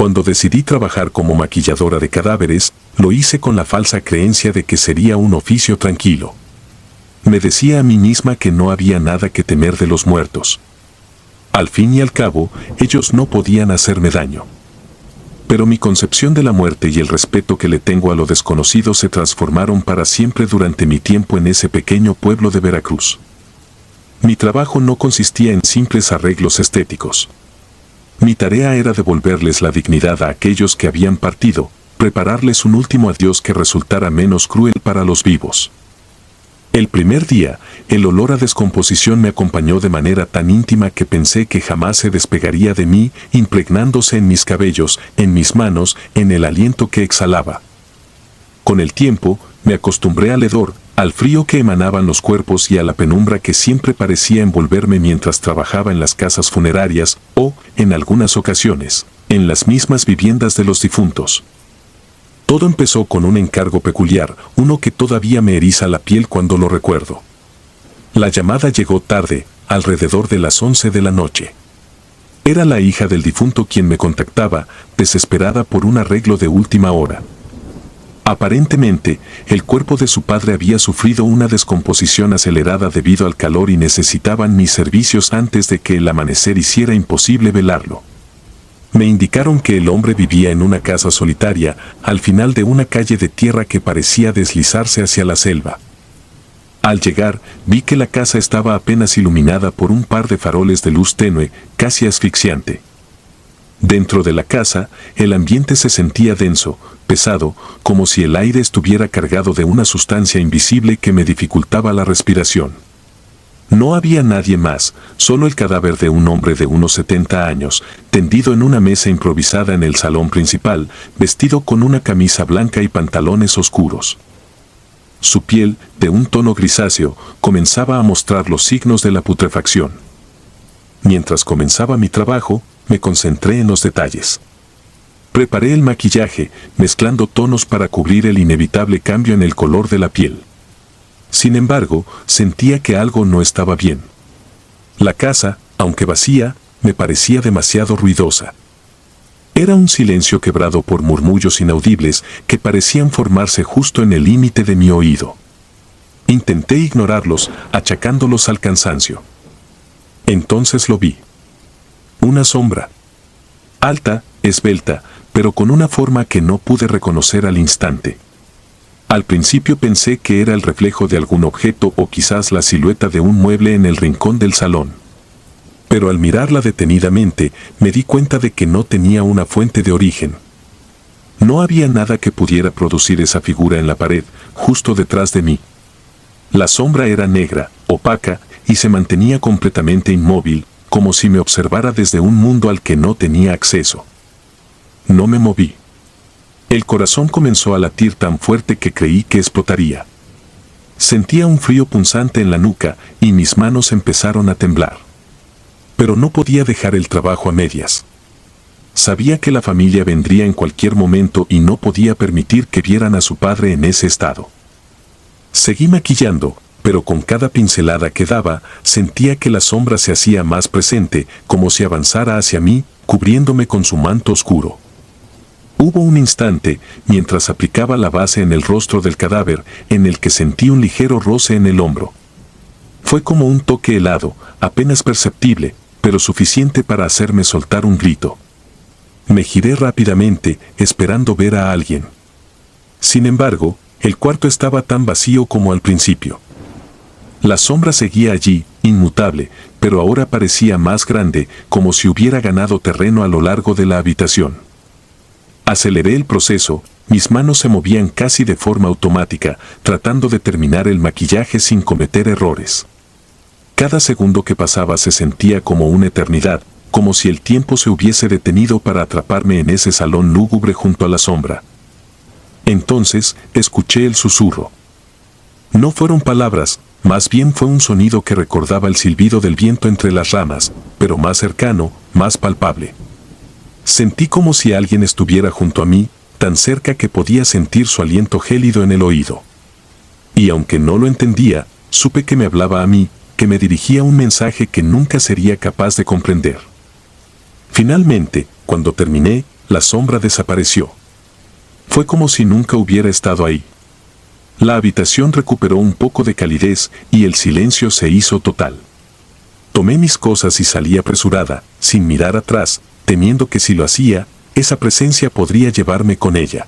Cuando decidí trabajar como maquilladora de cadáveres, lo hice con la falsa creencia de que sería un oficio tranquilo. Me decía a mí misma que no había nada que temer de los muertos. Al fin y al cabo, ellos no podían hacerme daño. Pero mi concepción de la muerte y el respeto que le tengo a lo desconocido se transformaron para siempre durante mi tiempo en ese pequeño pueblo de Veracruz. Mi trabajo no consistía en simples arreglos estéticos. Mi tarea era devolverles la dignidad a aquellos que habían partido, prepararles un último adiós que resultara menos cruel para los vivos. El primer día, el olor a descomposición me acompañó de manera tan íntima que pensé que jamás se despegaría de mí, impregnándose en mis cabellos, en mis manos, en el aliento que exhalaba. Con el tiempo, me acostumbré al hedor, al frío que emanaban los cuerpos y a la penumbra que siempre parecía envolverme mientras trabajaba en las casas funerarias o, en algunas ocasiones, en las mismas viviendas de los difuntos. Todo empezó con un encargo peculiar, uno que todavía me eriza la piel cuando lo recuerdo. La llamada llegó tarde, alrededor de las 11 de la noche. Era la hija del difunto quien me contactaba, desesperada por un arreglo de última hora. Aparentemente, el cuerpo de su padre había sufrido una descomposición acelerada debido al calor y necesitaban mis servicios antes de que el amanecer hiciera imposible velarlo. Me indicaron que el hombre vivía en una casa solitaria, al final de una calle de tierra que parecía deslizarse hacia la selva. Al llegar, vi que la casa estaba apenas iluminada por un par de faroles de luz tenue, casi asfixiante. Dentro de la casa, el ambiente se sentía denso, pesado, como si el aire estuviera cargado de una sustancia invisible que me dificultaba la respiración. No había nadie más, solo el cadáver de un hombre de unos 70 años, tendido en una mesa improvisada en el salón principal, vestido con una camisa blanca y pantalones oscuros. Su piel, de un tono grisáceo, comenzaba a mostrar los signos de la putrefacción. Mientras comenzaba mi trabajo, me concentré en los detalles. Preparé el maquillaje, mezclando tonos para cubrir el inevitable cambio en el color de la piel. Sin embargo, sentía que algo no estaba bien. La casa, aunque vacía, me parecía demasiado ruidosa. Era un silencio quebrado por murmullos inaudibles que parecían formarse justo en el límite de mi oído. Intenté ignorarlos, achacándolos al cansancio. Entonces lo vi. Una sombra. Alta, esbelta, pero con una forma que no pude reconocer al instante. Al principio pensé que era el reflejo de algún objeto o quizás la silueta de un mueble en el rincón del salón. Pero al mirarla detenidamente, me di cuenta de que no tenía una fuente de origen. No había nada que pudiera producir esa figura en la pared, justo detrás de mí. La sombra era negra, opaca, y se mantenía completamente inmóvil, como si me observara desde un mundo al que no tenía acceso. No me moví. El corazón comenzó a latir tan fuerte que creí que explotaría. Sentía un frío punzante en la nuca y mis manos empezaron a temblar. Pero no podía dejar el trabajo a medias. Sabía que la familia vendría en cualquier momento y no podía permitir que vieran a su padre en ese estado. Seguí maquillando, pero con cada pincelada que daba, sentía que la sombra se hacía más presente, como si avanzara hacia mí, cubriéndome con su manto oscuro. Hubo un instante, mientras aplicaba la base en el rostro del cadáver, en el que sentí un ligero roce en el hombro. Fue como un toque helado, apenas perceptible, pero suficiente para hacerme soltar un grito. Me giré rápidamente, esperando ver a alguien. Sin embargo, el cuarto estaba tan vacío como al principio. La sombra seguía allí, inmutable, pero ahora parecía más grande, como si hubiera ganado terreno a lo largo de la habitación. Aceleré el proceso, mis manos se movían casi de forma automática, tratando de terminar el maquillaje sin cometer errores. Cada segundo que pasaba se sentía como una eternidad, como si el tiempo se hubiese detenido para atraparme en ese salón lúgubre junto a la sombra. Entonces, escuché el susurro. No fueron palabras, más bien fue un sonido que recordaba el silbido del viento entre las ramas, pero más cercano, más palpable. Sentí como si alguien estuviera junto a mí, tan cerca que podía sentir su aliento gélido en el oído. Y aunque no lo entendía, supe que me hablaba a mí, que me dirigía un mensaje que nunca sería capaz de comprender. Finalmente, cuando terminé, la sombra desapareció. Fue como si nunca hubiera estado ahí. La habitación recuperó un poco de calidez y el silencio se hizo total. Tomé mis cosas y salí apresurada, sin mirar atrás, temiendo que si lo hacía, esa presencia podría llevarme con ella.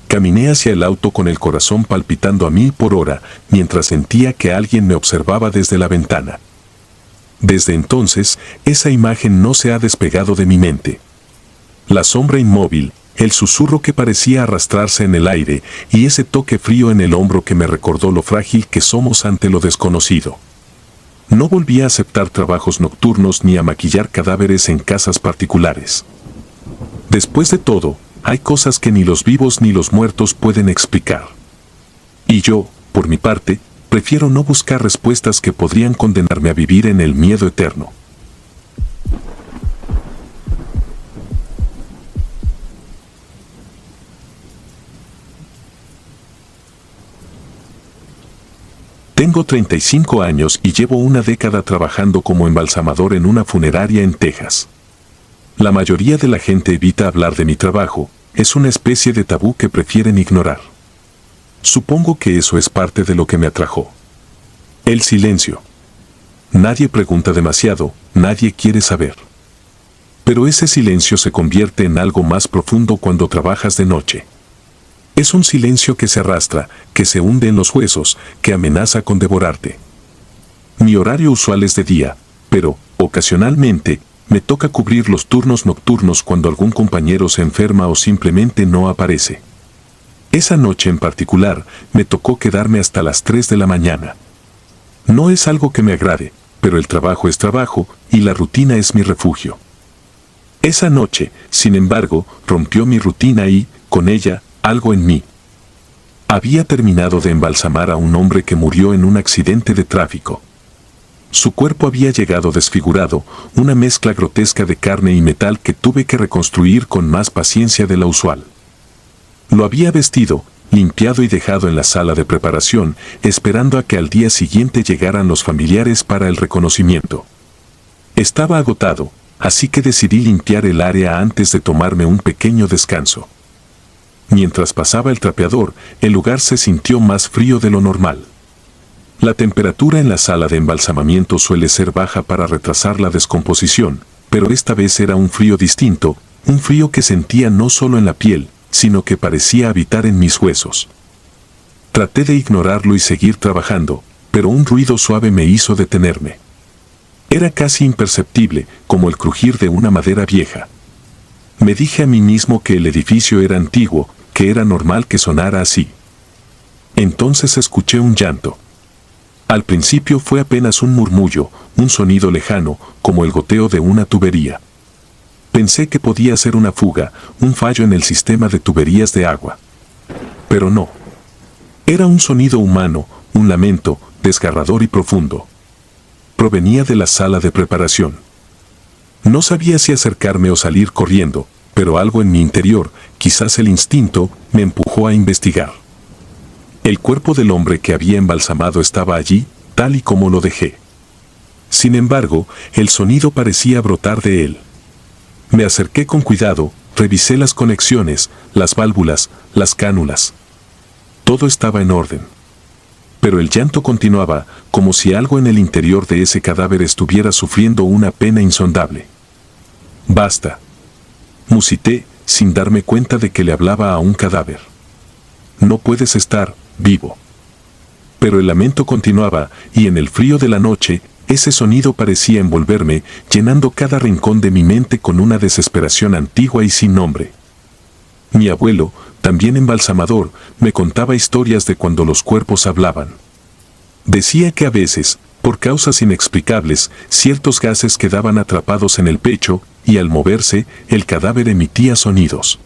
Caminé hacia el auto con el corazón palpitando a 1000 por hora, mientras sentía que alguien me observaba desde la ventana. Desde entonces, esa imagen no se ha despegado de mi mente. La sombra inmóvil, el susurro que parecía arrastrarse en el aire y ese toque frío en el hombro que me recordó lo frágil que somos ante lo desconocido. No volví a aceptar trabajos nocturnos ni a maquillar cadáveres en casas particulares. Después de todo, hay cosas que ni los vivos ni los muertos pueden explicar. Y yo, por mi parte, prefiero no buscar respuestas que podrían condenarme a vivir en el miedo eterno. Tengo 35 años y llevo una década trabajando como embalsamador en una funeraria en Texas. La mayoría de la gente evita hablar de mi trabajo, es una especie de tabú que prefieren ignorar. Supongo que eso es parte de lo que me atrajo. El silencio. Nadie pregunta demasiado, nadie quiere saber. Pero ese silencio se convierte en algo más profundo cuando trabajas de noche. Es un silencio que se arrastra, que se hunde en los huesos, que amenaza con devorarte. Mi horario usual es de día, pero, ocasionalmente, me toca cubrir los turnos nocturnos cuando algún compañero se enferma o simplemente no aparece. Esa noche en particular, me tocó quedarme hasta las 3 de la mañana. No es algo que me agrade, pero el trabajo es trabajo y la rutina es mi refugio. Esa noche, sin embargo, rompió mi rutina y, con ella, algo en mí. Había terminado de embalsamar a un hombre que murió en un accidente de tráfico. Su cuerpo había llegado desfigurado, una mezcla grotesca de carne y metal que tuve que reconstruir con más paciencia de la usual. Lo había vestido, limpiado y dejado en la sala de preparación, esperando a que al día siguiente llegaran los familiares para el reconocimiento. Estaba agotado, así que decidí limpiar el área antes de tomarme un pequeño descanso. Mientras pasaba el trapeador, el lugar se sintió más frío de lo normal. La temperatura en la sala de embalsamamiento suele ser baja para retrasar la descomposición, pero esta vez era un frío distinto, un frío que sentía no solo en la piel, sino que parecía habitar en mis huesos. Traté de ignorarlo y seguir trabajando, pero un ruido suave me hizo detenerme. Era casi imperceptible, como el crujir de una madera vieja. Me dije a mí mismo que el edificio era antiguo, que era normal que sonara así. Entonces escuché un llanto. Al principio fue apenas un murmullo, un sonido lejano, como el goteo de una tubería. Pensé que podía ser una fuga, un fallo en el sistema de tuberías de agua. Pero no. Era un sonido humano, un lamento, desgarrador y profundo. Provenía de la sala de preparación. No sabía si acercarme o salir corriendo, pero algo en mi interior, quizás el instinto, me empujó a investigar. El cuerpo del hombre que había embalsamado estaba allí, tal y como lo dejé. Sin embargo, el sonido parecía brotar de él. Me acerqué con cuidado, revisé las conexiones, las válvulas, las cánulas. Todo estaba en orden. Pero el llanto continuaba, como si algo en el interior de ese cadáver estuviera sufriendo una pena insondable. «Basta», musité, sin darme cuenta de que le hablaba a un cadáver. «No puedes estar vivo». Pero el lamento continuaba, y en el frío de la noche, ese sonido parecía envolverme, llenando cada rincón de mi mente con una desesperación antigua y sin nombre. Mi abuelo, también embalsamador, me contaba historias de cuando los cuerpos hablaban. Decía que a veces, por causas inexplicables, ciertos gases quedaban atrapados en el pecho, y al moverse, el cadáver emitía sonidos.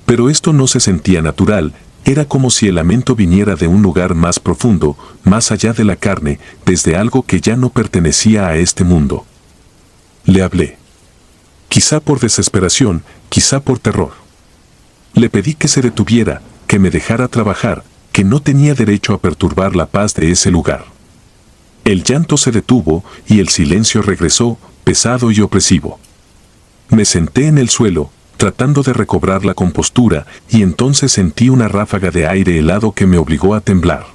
Pero esto no se sentía natural, era como si el lamento viniera de un lugar más profundo, más allá de la carne, desde algo que ya no pertenecía a este mundo. Le hablé. Quizá por desesperación, quizá por terror. Le pedí que se detuviera, que me dejara trabajar, que no tenía derecho a perturbar la paz de ese lugar. El llanto se detuvo y el silencio regresó, pesado y opresivo. Me senté en el suelo, tratando de recobrar la compostura, y entonces sentí una ráfaga de aire helado que me obligó a temblar.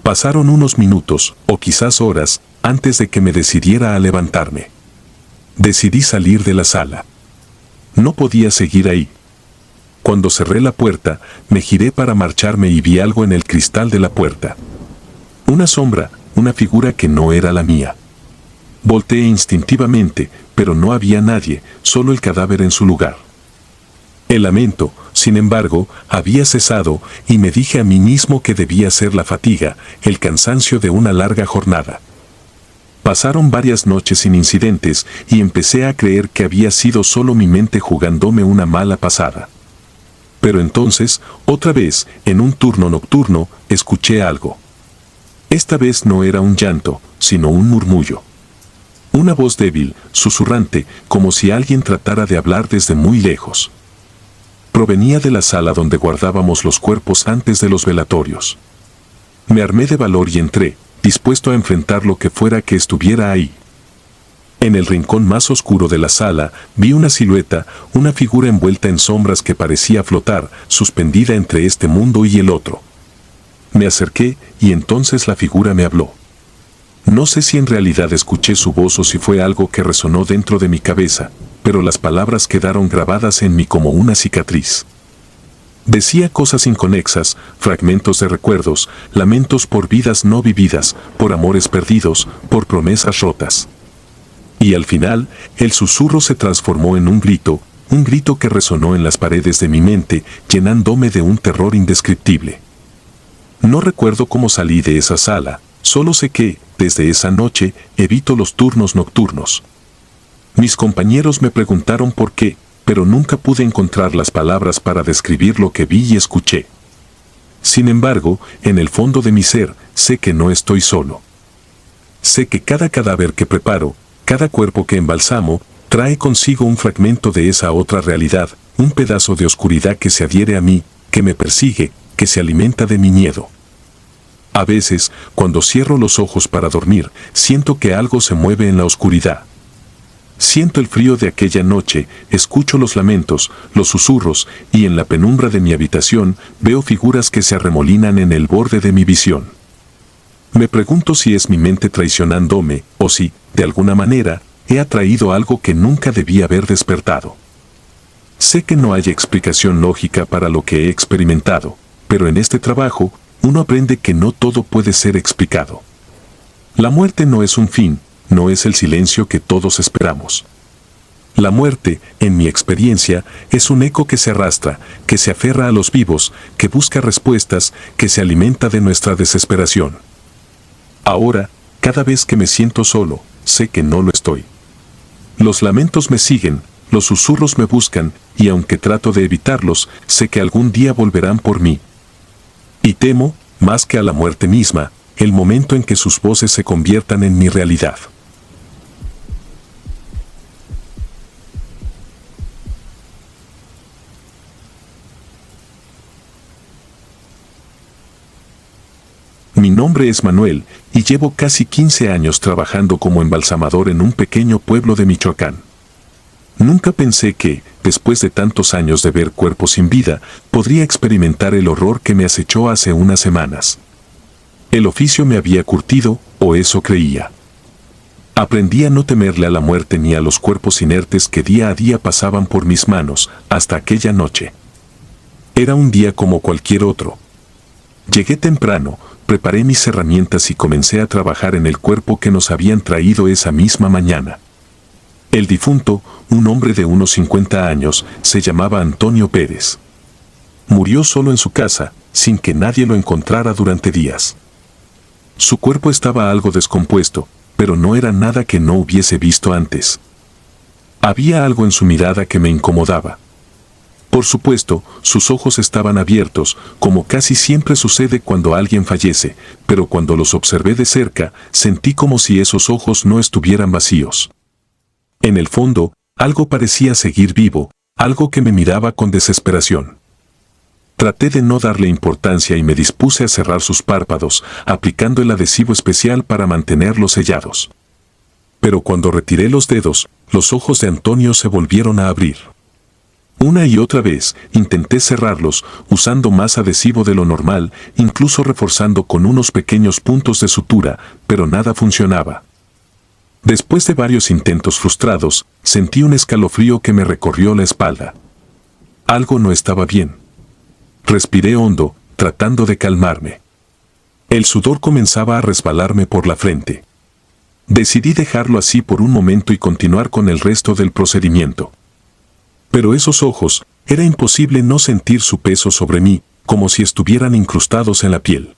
Pasaron unos minutos, o quizás horas, antes de que me decidiera a levantarme. Decidí salir de la sala. No podía seguir ahí. Cuando cerré la puerta, me giré para marcharme y vi algo en el cristal de la puerta. Una sombra, una figura que no era la mía. Volteé instintivamente, pero no había nadie, solo el cadáver en su lugar. El lamento, sin embargo, había cesado y me dije a mí mismo que debía ser la fatiga, el cansancio de una larga jornada. Pasaron varias noches sin incidentes y empecé a creer que había sido solo mi mente jugándome una mala pasada. Pero entonces, otra vez, en un turno nocturno, escuché algo. Esta vez no era un llanto, sino un murmullo. Una voz débil, susurrante, como si alguien tratara de hablar desde muy lejos. Provenía de la sala donde guardábamos los cuerpos antes de los velatorios. Me armé de valor y entré, dispuesto a enfrentar lo que fuera que estuviera ahí. En el rincón más oscuro de la sala, vi una silueta, una figura envuelta en sombras que parecía flotar, suspendida entre este mundo y el otro. Me acerqué, y entonces la figura me habló. No sé si en realidad escuché su voz o si fue algo que resonó dentro de mi cabeza, pero las palabras quedaron grabadas en mí como una cicatriz. Decía cosas inconexas, fragmentos de recuerdos, lamentos por vidas no vividas, por amores perdidos, por promesas rotas. Y al final, el susurro se transformó en un grito que resonó en las paredes de mi mente, llenándome de un terror indescriptible. No recuerdo cómo salí de esa sala, solo sé que, desde esa noche, evito los turnos nocturnos. Mis compañeros me preguntaron por qué, pero nunca pude encontrar las palabras para describir lo que vi y escuché. Sin embargo, en el fondo de mi ser, sé que no estoy solo. Sé que cada cadáver que preparo, cada cuerpo que embalsamo, trae consigo un fragmento de esa otra realidad, un pedazo de oscuridad que se adhiere a mí, que me persigue, que se alimenta de mi miedo. A veces, cuando cierro los ojos para dormir, siento que algo se mueve en la oscuridad. Siento el frío de aquella noche, escucho los lamentos, los susurros, y en la penumbra de mi habitación veo figuras que se arremolinan en el borde de mi visión. Me pregunto si es mi mente traicionándome, o si, de alguna manera, he atraído algo que nunca debí haber despertado. Sé que no hay explicación lógica para lo que he experimentado, pero en este trabajo, uno aprende que no todo puede ser explicado. La muerte no es un fin, no es el silencio que todos esperamos. La muerte, en mi experiencia, es un eco que se arrastra, que se aferra a los vivos, que busca respuestas, que se alimenta de nuestra desesperación. Ahora, cada vez que me siento solo, sé que no lo estoy. Los lamentos me siguen, los susurros me buscan, y aunque trato de evitarlos, sé que algún día volverán por mí. Y temo, más que a la muerte misma, el momento en que sus voces se conviertan en mi realidad. Mi nombre es Manuel, y llevo casi 15 años trabajando como embalsamador en un pequeño pueblo de Michoacán. Nunca pensé que, después de tantos años de ver cuerpos sin vida, podría experimentar el horror que me acechó hace unas semanas. El oficio me había curtido, o eso creía. Aprendí a no temerle a la muerte ni a los cuerpos inertes que día a día pasaban por mis manos, hasta aquella noche. Era un día como cualquier otro. Llegué temprano, preparé mis herramientas y comencé a trabajar en el cuerpo que nos habían traído esa misma mañana. El difunto, un hombre de unos 50 años, se llamaba Antonio Pérez. Murió solo en su casa, sin que nadie lo encontrara durante días. Su cuerpo estaba algo descompuesto, pero no era nada que no hubiese visto antes. Había algo en su mirada que me incomodaba. Por supuesto, sus ojos estaban abiertos, como casi siempre sucede cuando alguien fallece, pero cuando los observé de cerca, sentí como si esos ojos no estuvieran vacíos. En el fondo, algo parecía seguir vivo, algo que me miraba con desesperación. Traté de no darle importancia y me dispuse a cerrar sus párpados, aplicando el adhesivo especial para mantenerlos sellados. Pero cuando retiré los dedos, los ojos de Antonio se volvieron a abrir. Una y otra vez intenté cerrarlos usando más adhesivo de lo normal, incluso reforzando con unos pequeños puntos de sutura, pero nada funcionaba. Después de varios intentos frustrados, sentí un escalofrío que me recorrió la espalda. Algo no estaba bien. Respiré hondo, tratando de calmarme. El sudor comenzaba a resbalarme por la frente. Decidí dejarlo así por un momento y continuar con el resto del procedimiento. Pero esos ojos, era imposible no sentir su peso sobre mí, como si estuvieran incrustados en la piel.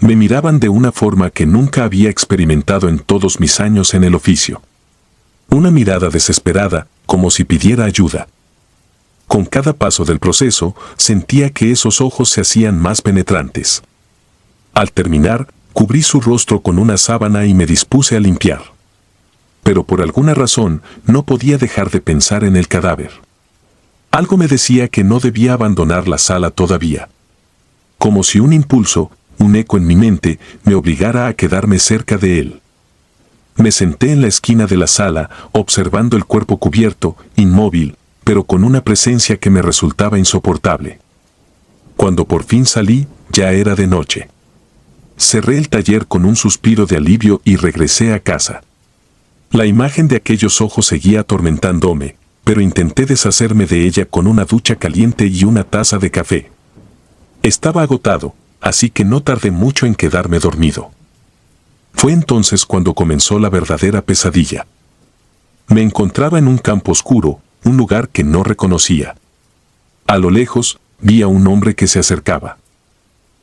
Me miraban de una forma que nunca había experimentado en todos mis años en el oficio. Una mirada desesperada, como si pidiera ayuda. Con cada paso del proceso, sentía que esos ojos se hacían más penetrantes. Al terminar, cubrí su rostro con una sábana y me dispuse a limpiar. Pero por alguna razón, no podía dejar de pensar en el cadáver. Algo me decía que no debía abandonar la sala todavía. Como si un impulso, un eco en mi mente, me obligara a quedarme cerca de él. Me senté en la esquina de la sala, observando el cuerpo cubierto, inmóvil, pero con una presencia que me resultaba insoportable. Cuando por fin salí, ya era de noche. Cerré el taller con un suspiro de alivio y regresé a casa. La imagen de aquellos ojos seguía atormentándome, pero intenté deshacerme de ella con una ducha caliente y una taza de café. Estaba agotado, así que no tardé mucho en quedarme dormido. Fue entonces cuando comenzó la verdadera pesadilla. Me encontraba en un campo oscuro, un lugar que no reconocía. A lo lejos, vi a un hombre que se acercaba.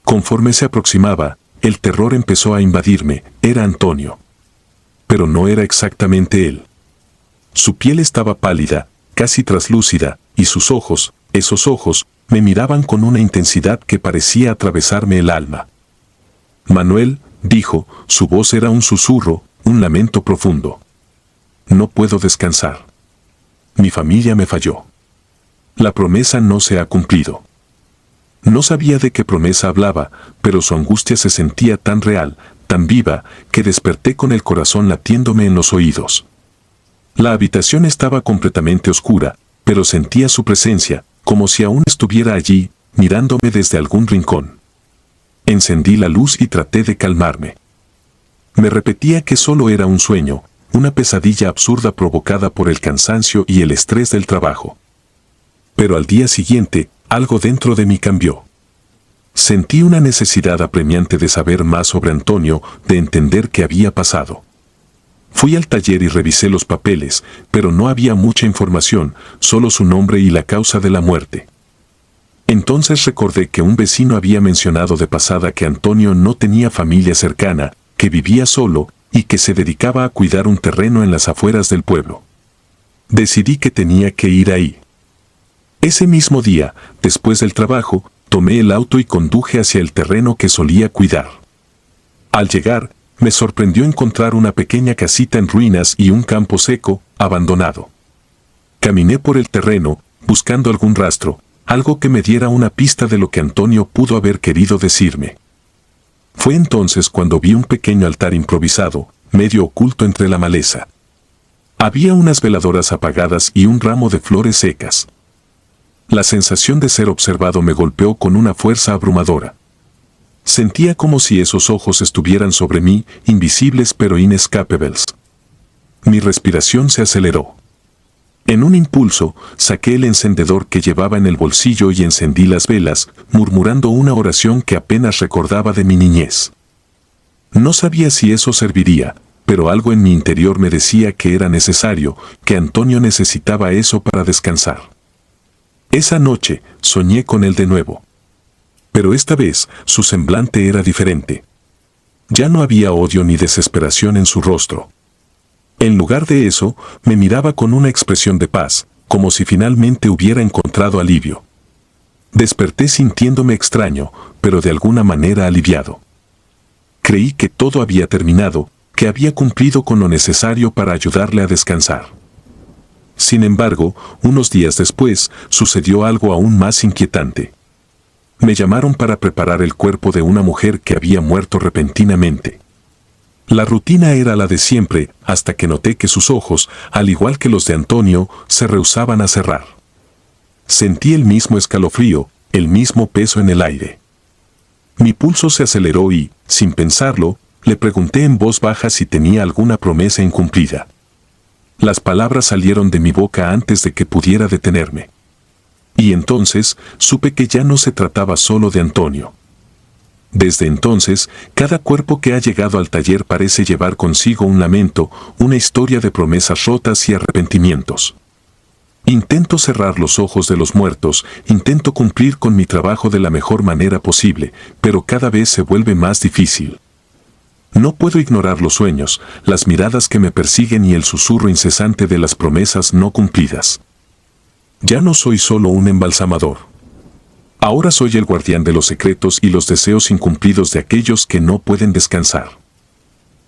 Conforme se aproximaba, el terror empezó a invadirme. Era Antonio. Pero no era exactamente él. Su piel estaba pálida, casi traslúcida, y sus ojos, esos ojos, me miraban con una intensidad que parecía atravesarme el alma. Manuel, dijo, su voz era un susurro, un lamento profundo. No puedo descansar. Mi familia me falló. La promesa no se ha cumplido. No sabía de qué promesa hablaba, pero su angustia se sentía tan real, tan viva, que desperté con el corazón latiéndome en los oídos. La habitación estaba completamente oscura, pero sentía su presencia, como si aún estuviera allí, mirándome desde algún rincón. Encendí la luz y traté de calmarme. Me repetía que solo era un sueño, una pesadilla absurda provocada por el cansancio y el estrés del trabajo. Pero al día siguiente, algo dentro de mí cambió. Sentí una necesidad apremiante de saber más sobre Antonio, de entender qué había pasado. Fui al taller y revisé los papeles, pero no había mucha información, solo su nombre y la causa de la muerte. Entonces recordé que un vecino había mencionado de pasada que Antonio no tenía familia cercana, que vivía solo y que se dedicaba a cuidar un terreno en las afueras del pueblo. Decidí que tenía que ir ahí. Ese mismo día, después del trabajo, tomé el auto y conduje hacia el terreno que solía cuidar. Al llegar, me sorprendió encontrar una pequeña casita en ruinas y un campo seco, abandonado. Caminé por el terreno, buscando algún rastro, algo que me diera una pista de lo que Antonio pudo haber querido decirme. Fue entonces cuando vi un pequeño altar improvisado, medio oculto entre la maleza. Había unas veladoras apagadas y un ramo de flores secas. La sensación de ser observado me golpeó con una fuerza abrumadora. Sentía como si esos ojos estuvieran sobre mí, invisibles pero inescapables. Mi respiración se aceleró. En un impulso, saqué el encendedor que llevaba en el bolsillo y encendí las velas, murmurando una oración que apenas recordaba de mi niñez. No sabía si eso serviría, pero algo en mi interior me decía que era necesario, que Antonio necesitaba eso para descansar. Esa noche, soñé con él de nuevo. Pero esta vez, su semblante era diferente. Ya no había odio ni desesperación en su rostro. En lugar de eso, me miraba con una expresión de paz, como si finalmente hubiera encontrado alivio. Desperté sintiéndome extraño, pero de alguna manera aliviado. Creí que todo había terminado, que había cumplido con lo necesario para ayudarle a descansar. Sin embargo, unos días después, sucedió algo aún más inquietante. Me llamaron para preparar el cuerpo de una mujer que había muerto repentinamente. La rutina era la de siempre, hasta que noté que sus ojos, al igual que los de Antonio, se rehusaban a cerrar. Sentí el mismo escalofrío, el mismo peso en el aire. Mi pulso se aceleró y, sin pensarlo, le pregunté en voz baja si tenía alguna promesa incumplida. Las palabras salieron de mi boca antes de que pudiera detenerme. Y entonces supe que ya no se trataba solo de Antonio. Desde entonces, cada cuerpo que ha llegado al taller parece llevar consigo un lamento, una historia de promesas rotas y arrepentimientos. Intento cerrar los ojos de los muertos, intento cumplir con mi trabajo de la mejor manera posible, pero cada vez se vuelve más difícil. No puedo ignorar los sueños, las miradas que me persiguen y el susurro incesante de las promesas no cumplidas. Ya no soy solo un embalsamador. Ahora soy el guardián de los secretos y los deseos incumplidos de aquellos que no pueden descansar.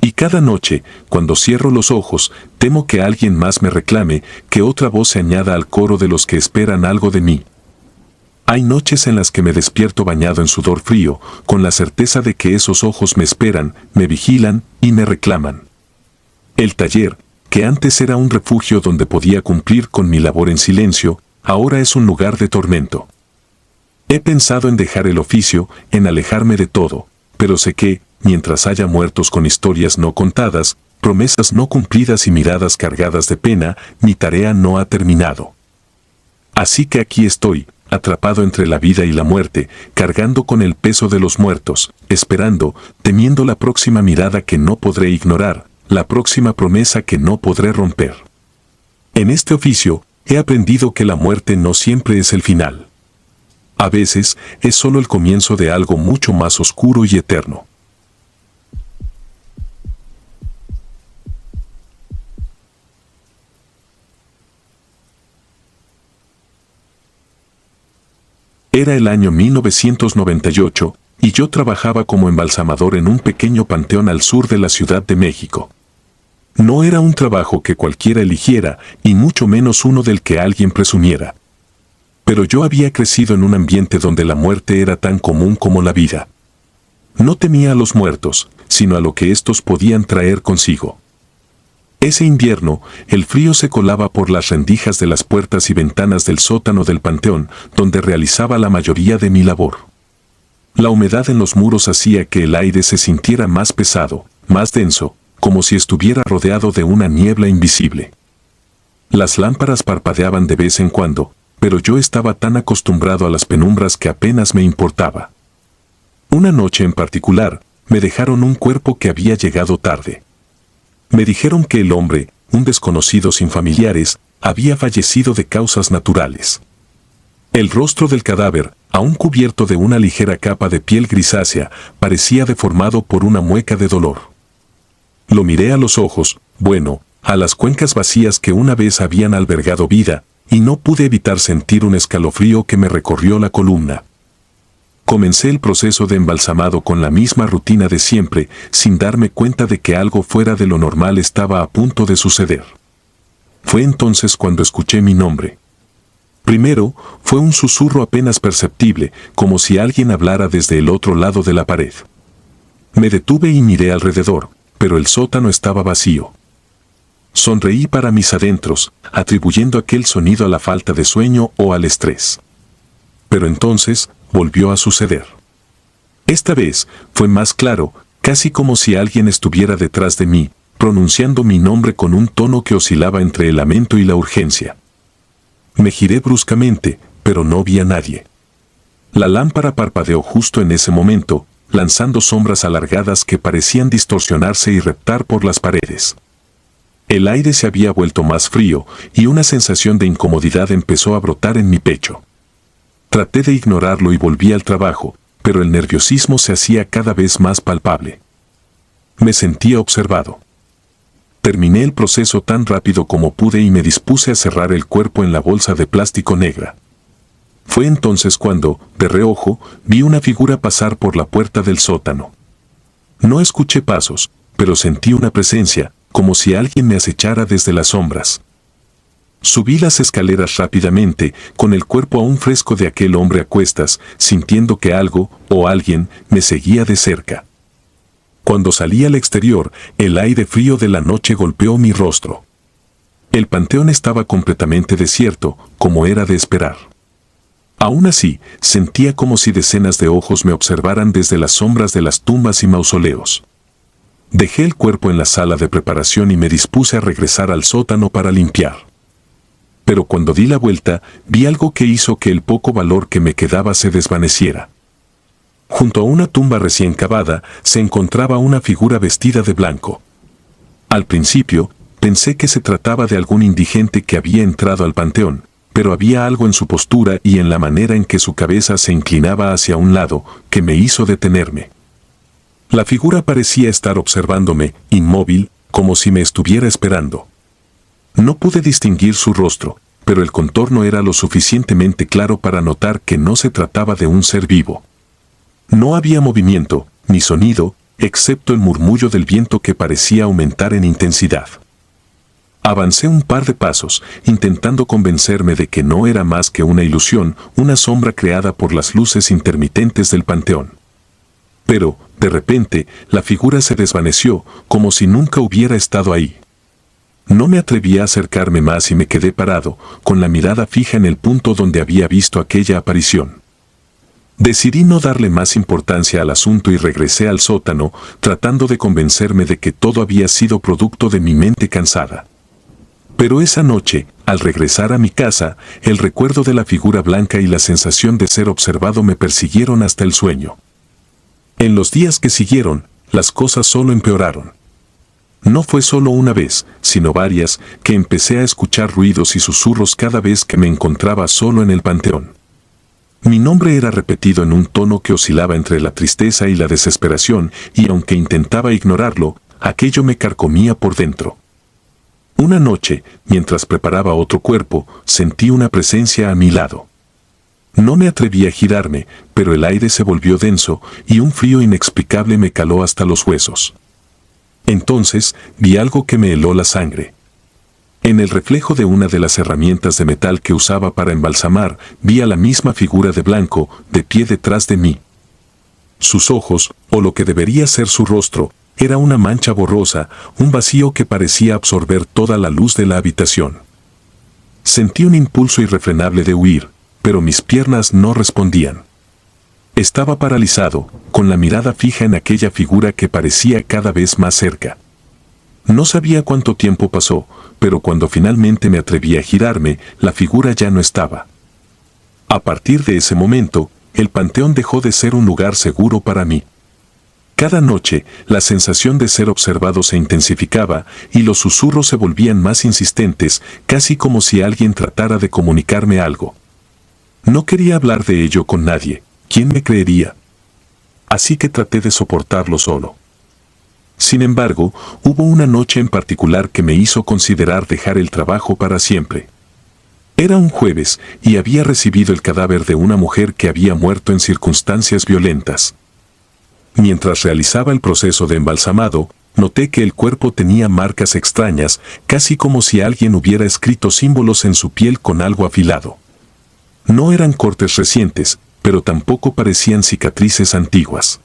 Y cada noche, cuando cierro los ojos, temo que alguien más me reclame, que otra voz se añada al coro de los que esperan algo de mí. Hay noches en las que me despierto bañado en sudor frío, con la certeza de que esos ojos me esperan, me vigilan y me reclaman. El taller, que antes era un refugio donde podía cumplir con mi labor en silencio, ahora es un lugar de tormento. He pensado en dejar el oficio, en alejarme de todo, pero sé que, mientras haya muertos con historias no contadas, promesas no cumplidas y miradas cargadas de pena, mi tarea no ha terminado. Así que aquí estoy, atrapado entre la vida y la muerte, cargando con el peso de los muertos, esperando, temiendo la próxima mirada que no podré ignorar, la próxima promesa que no podré romper. En este oficio, he aprendido que la muerte no siempre es el final. A veces, es solo el comienzo de algo mucho más oscuro y eterno. Era el año 1998, y yo trabajaba como embalsamador en un pequeño panteón al sur de la Ciudad de México. No era un trabajo que cualquiera eligiera, y mucho menos uno del que alguien presumiera. Pero yo había crecido en un ambiente donde la muerte era tan común como la vida. No temía a los muertos, sino a lo que éstos podían traer consigo. Ese invierno, el frío se colaba por las rendijas de las puertas y ventanas del sótano del panteón, donde realizaba la mayoría de mi labor. La humedad en los muros hacía que el aire se sintiera más pesado, más denso, como si estuviera rodeado de una niebla invisible. Las lámparas parpadeaban de vez en cuando, pero yo estaba tan acostumbrado a las penumbras que apenas me importaba. Una noche en particular, me dejaron un cuerpo que había llegado tarde. Me dijeron que el hombre, un desconocido sin familiares, había fallecido de causas naturales. El rostro del cadáver, aún cubierto de una ligera capa de piel grisácea, parecía deformado por una mueca de dolor. Lo miré a los ojos, bueno, a las cuencas vacías que una vez habían albergado vida, y no pude evitar sentir un escalofrío que me recorrió la columna. Comencé el proceso de embalsamado con la misma rutina de siempre, sin darme cuenta de que algo fuera de lo normal estaba a punto de suceder. Fue entonces cuando escuché mi nombre. Primero, fue un susurro apenas perceptible, como si alguien hablara desde el otro lado de la pared. Me detuve y miré alrededor, pero el sótano estaba vacío. Sonreí para mis adentros, atribuyendo aquel sonido a la falta de sueño o al estrés. Pero entonces, volvió a suceder. Esta vez, fue más claro, casi como si alguien estuviera detrás de mí, pronunciando mi nombre con un tono que oscilaba entre el lamento y la urgencia. Me giré bruscamente, pero no vi a nadie. La lámpara parpadeó justo en ese momento, lanzando sombras alargadas que parecían distorsionarse y reptar por las paredes. El aire se había vuelto más frío, y una sensación de incomodidad empezó a brotar en mi pecho. Traté de ignorarlo y volví al trabajo, pero el nerviosismo se hacía cada vez más palpable. Me sentía observado. Terminé el proceso tan rápido como pude y me dispuse a cerrar el cuerpo en la bolsa de plástico negra. Fue entonces cuando, de reojo, vi una figura pasar por la puerta del sótano. No escuché pasos, pero sentí una presencia, como si alguien me acechara desde las sombras. Subí las escaleras rápidamente, con el cuerpo aún fresco de aquel hombre a cuestas, sintiendo que algo, o alguien, me seguía de cerca. Cuando salí al exterior, el aire frío de la noche golpeó mi rostro. El panteón estaba completamente desierto, como era de esperar. Aún así, sentía como si decenas de ojos me observaran desde las sombras de las tumbas y mausoleos. Dejé el cuerpo en la sala de preparación y me dispuse a regresar al sótano para limpiar. Pero cuando di la vuelta, vi algo que hizo que el poco valor que me quedaba se desvaneciera. Junto a una tumba recién cavada, se encontraba una figura vestida de blanco. Al principio, pensé que se trataba de algún indigente que había entrado al panteón, pero había algo en su postura y en la manera en que su cabeza se inclinaba hacia un lado que me hizo detenerme. La figura parecía estar observándome, inmóvil, como si me estuviera esperando. No pude distinguir su rostro, pero el contorno era lo suficientemente claro para notar que no se trataba de un ser vivo. No había movimiento, ni sonido, excepto el murmullo del viento que parecía aumentar en intensidad. Avancé un par de pasos, intentando convencerme de que no era más que una ilusión, una sombra creada por las luces intermitentes del panteón. Pero, de repente, la figura se desvaneció, como si nunca hubiera estado ahí. No me atreví a acercarme más y me quedé parado, con la mirada fija en el punto donde había visto aquella aparición. Decidí no darle más importancia al asunto y regresé al sótano, tratando de convencerme de que todo había sido producto de mi mente cansada. Pero esa noche, al regresar a mi casa, el recuerdo de la figura blanca y la sensación de ser observado me persiguieron hasta el sueño. En los días que siguieron, las cosas solo empeoraron. No fue solo una vez, sino varias, que empecé a escuchar ruidos y susurros cada vez que me encontraba solo en el panteón. Mi nombre era repetido en un tono que oscilaba entre la tristeza y la desesperación, y aunque intentaba ignorarlo, aquello me carcomía por dentro. Una noche, mientras preparaba otro cuerpo, sentí una presencia a mi lado. No me atreví a girarme, pero el aire se volvió denso y un frío inexplicable me caló hasta los huesos. Entonces, vi algo que me heló la sangre. En el reflejo de una de las herramientas de metal que usaba para embalsamar, vi a la misma figura de blanco, de pie detrás de mí. Sus ojos, o lo que debería ser su rostro, era una mancha borrosa, un vacío que parecía absorber toda la luz de la habitación. Sentí un impulso irrefrenable de huir, pero mis piernas no respondían. Estaba paralizado, con la mirada fija en aquella figura que parecía cada vez más cerca. No sabía cuánto tiempo pasó, pero cuando finalmente me atreví a girarme, la figura ya no estaba. A partir de ese momento, el panteón dejó de ser un lugar seguro para mí. Cada noche, la sensación de ser observado se intensificaba y los susurros se volvían más insistentes, casi como si alguien tratara de comunicarme algo. No quería hablar de ello con nadie. ¿Quién me creería? Así que traté de soportarlo solo. Sin embargo, hubo una noche en particular que me hizo considerar dejar el trabajo para siempre. Era un jueves y había recibido el cadáver de una mujer que había muerto en circunstancias violentas. Mientras realizaba el proceso de embalsamado, noté que el cuerpo tenía marcas extrañas, casi como si alguien hubiera escrito símbolos en su piel con algo afilado. No eran cortes recientes, pero tampoco parecían cicatrices antiguas.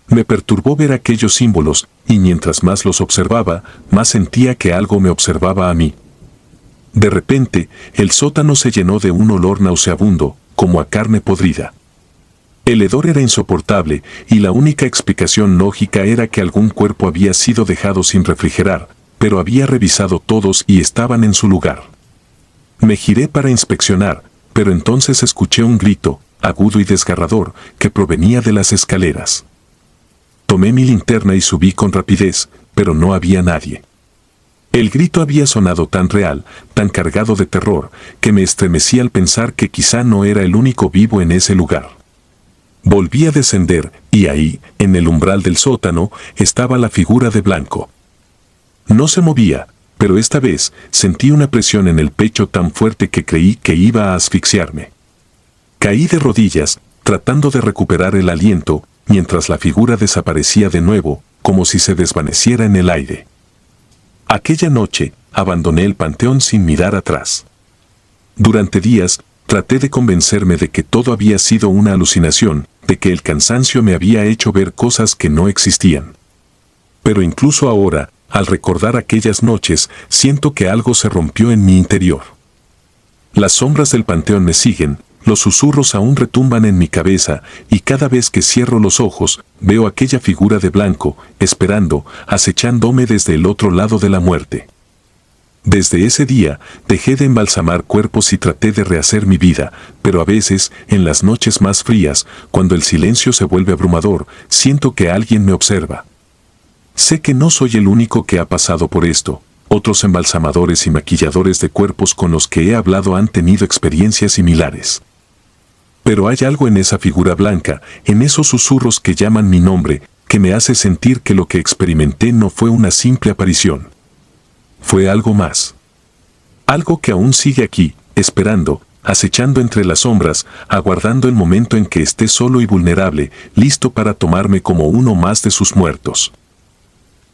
Me perturbó ver aquellos símbolos, y mientras más los observaba, más sentía que algo me observaba a mí. De repente, el sótano se llenó de un olor nauseabundo, como a carne podrida. El hedor era insoportable, y la única explicación lógica era que algún cuerpo había sido dejado sin refrigerar, pero había revisado todos y estaban en su lugar. Me giré para inspeccionar, pero entonces escuché un grito, agudo y desgarrador, que provenía de las escaleras. Tomé mi linterna y subí con rapidez, pero no había nadie. El grito había sonado tan real, tan cargado de terror, que me estremecí al pensar que quizá no era el único vivo en ese lugar. Volví a descender, y ahí, en el umbral del sótano, estaba la figura de blanco. No se movía, pero esta vez sentí una presión en el pecho tan fuerte que creí que iba a asfixiarme. Caí de rodillas, tratando de recuperar el aliento, mientras la figura desaparecía de nuevo, como si se desvaneciera en el aire. Aquella noche, abandoné el panteón sin mirar atrás. Durante días, traté de convencerme de que todo había sido una alucinación, de que el cansancio me había hecho ver cosas que no existían. Pero incluso ahora, al recordar aquellas noches, siento que algo se rompió en mi interior. Las sombras del panteón me siguen, los susurros aún retumban en mi cabeza y cada vez que cierro los ojos veo aquella figura de blanco, esperando, acechándome desde el otro lado de la muerte. Desde ese día, dejé de embalsamar cuerpos y traté de rehacer mi vida, pero a veces, en las noches más frías, cuando el silencio se vuelve abrumador, siento que alguien me observa. Sé que no soy el único que ha pasado por esto. Otros embalsamadores y maquilladores de cuerpos con los que he hablado han tenido experiencias similares. Pero hay algo en esa figura blanca, en esos susurros que llaman mi nombre, que me hace sentir que lo que experimenté no fue una simple aparición. Fue algo más. Algo que aún sigue aquí, esperando, acechando entre las sombras, aguardando el momento en que esté solo y vulnerable, listo para tomarme como uno más de sus muertos.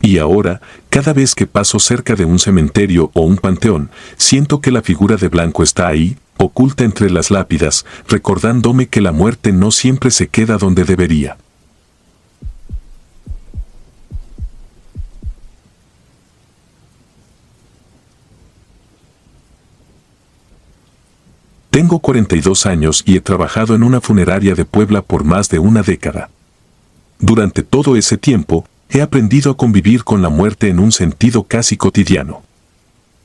Y ahora, cada vez que paso cerca de un cementerio o un panteón, siento que la figura de blanco está ahí, oculta entre las lápidas, recordándome que la muerte no siempre se queda donde debería. Tengo 42 años y he trabajado en una funeraria de Puebla por más de una década. Durante todo ese tiempo, he aprendido a convivir con la muerte en un sentido casi cotidiano.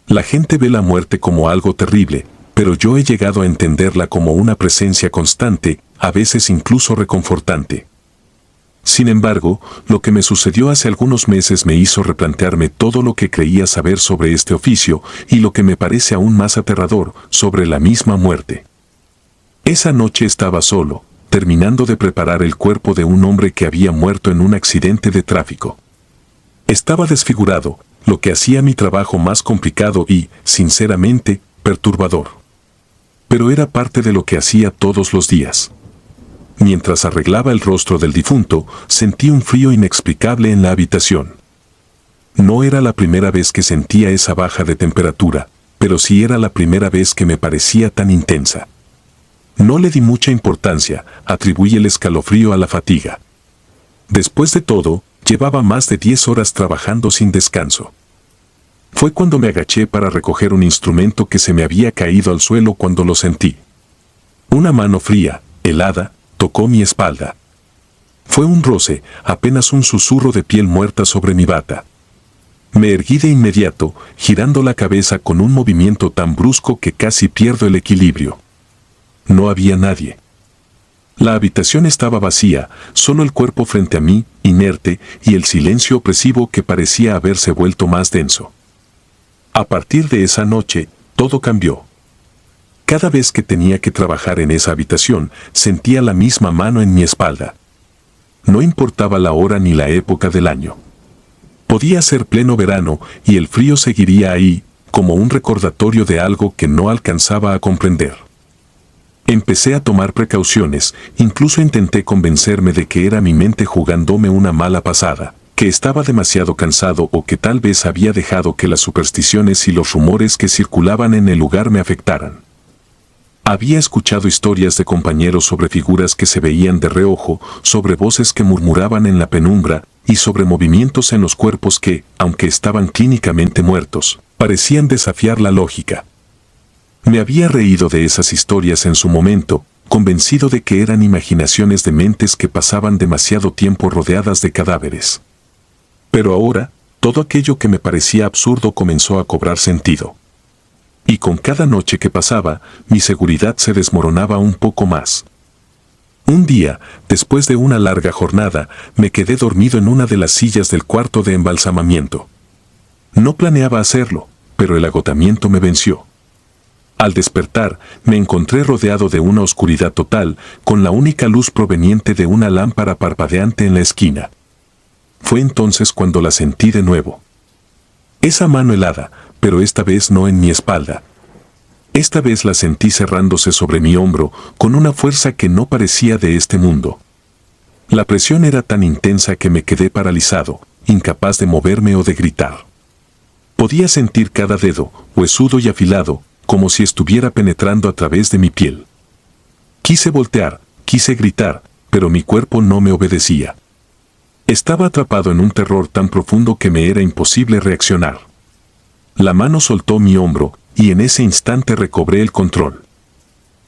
La gente ve la muerte como algo terrible, pero yo he llegado a entenderla como una presencia constante, a veces incluso reconfortante. Sin embargo, lo que me sucedió hace algunos meses me hizo replantearme todo lo que creía saber sobre este oficio y lo que me parece aún más aterrador, sobre la misma muerte. Esa noche estaba solo, terminando de preparar el cuerpo de un hombre que había muerto en un accidente de tráfico. Estaba desfigurado, lo que hacía mi trabajo más complicado y, sinceramente, perturbador. Pero era parte de lo que hacía todos los días. Mientras arreglaba el rostro del difunto, sentí un frío inexplicable en la habitación. No era la primera vez que sentía esa baja de temperatura, pero sí era la primera vez que me parecía tan intensa. No le di mucha importancia, atribuí el escalofrío a la fatiga. Después de todo, llevaba más de 10 horas trabajando sin descanso. Fue cuando me agaché para recoger un instrumento que se me había caído al suelo cuando lo sentí. Una mano fría, helada, tocó mi espalda. Fue un roce, apenas un susurro de piel muerta sobre mi bata. Me erguí de inmediato, girando la cabeza con un movimiento tan brusco que casi pierdo el equilibrio. No había nadie. La habitación estaba vacía, solo el cuerpo frente a mí, inerte, y el silencio opresivo que parecía haberse vuelto más denso. A partir de esa noche, todo cambió. Cada vez que tenía que trabajar en esa habitación, sentía la misma mano en mi espalda. No importaba la hora ni la época del año. Podía ser pleno verano y el frío seguiría ahí, como un recordatorio de algo que no alcanzaba a comprender. Empecé a tomar precauciones, incluso intenté convencerme de que era mi mente jugándome una mala pasada, que estaba demasiado cansado o que tal vez había dejado que las supersticiones y los rumores que circulaban en el lugar me afectaran. Había escuchado historias de compañeros sobre figuras que se veían de reojo, sobre voces que murmuraban en la penumbra y sobre movimientos en los cuerpos que, aunque estaban clínicamente muertos, parecían desafiar la lógica. Me había reído de esas historias en su momento, convencido de que eran imaginaciones de mentes que pasaban demasiado tiempo rodeadas de cadáveres. Pero ahora, todo aquello que me parecía absurdo comenzó a cobrar sentido. Y con cada noche que pasaba, mi seguridad se desmoronaba un poco más. Un día, después de una larga jornada, me quedé dormido en una de las sillas del cuarto de embalsamamiento. No planeaba hacerlo, pero el agotamiento me venció. Al despertar, me encontré rodeado de una oscuridad total, con la única luz proveniente de una lámpara parpadeante en la esquina. Fue entonces cuando la sentí de nuevo. Esa mano helada, pero esta vez no en mi espalda. Esta vez la sentí cerrándose sobre mi hombro, con una fuerza que no parecía de este mundo. La presión era tan intensa que me quedé paralizado, incapaz de moverme o de gritar. Podía sentir cada dedo, huesudo y afilado, como si estuviera penetrando a través de mi piel. Quise voltear, quise gritar, pero mi cuerpo no me obedecía. Estaba atrapado en un terror tan profundo que me era imposible reaccionar. La mano soltó mi hombro, y en ese instante recobré el control.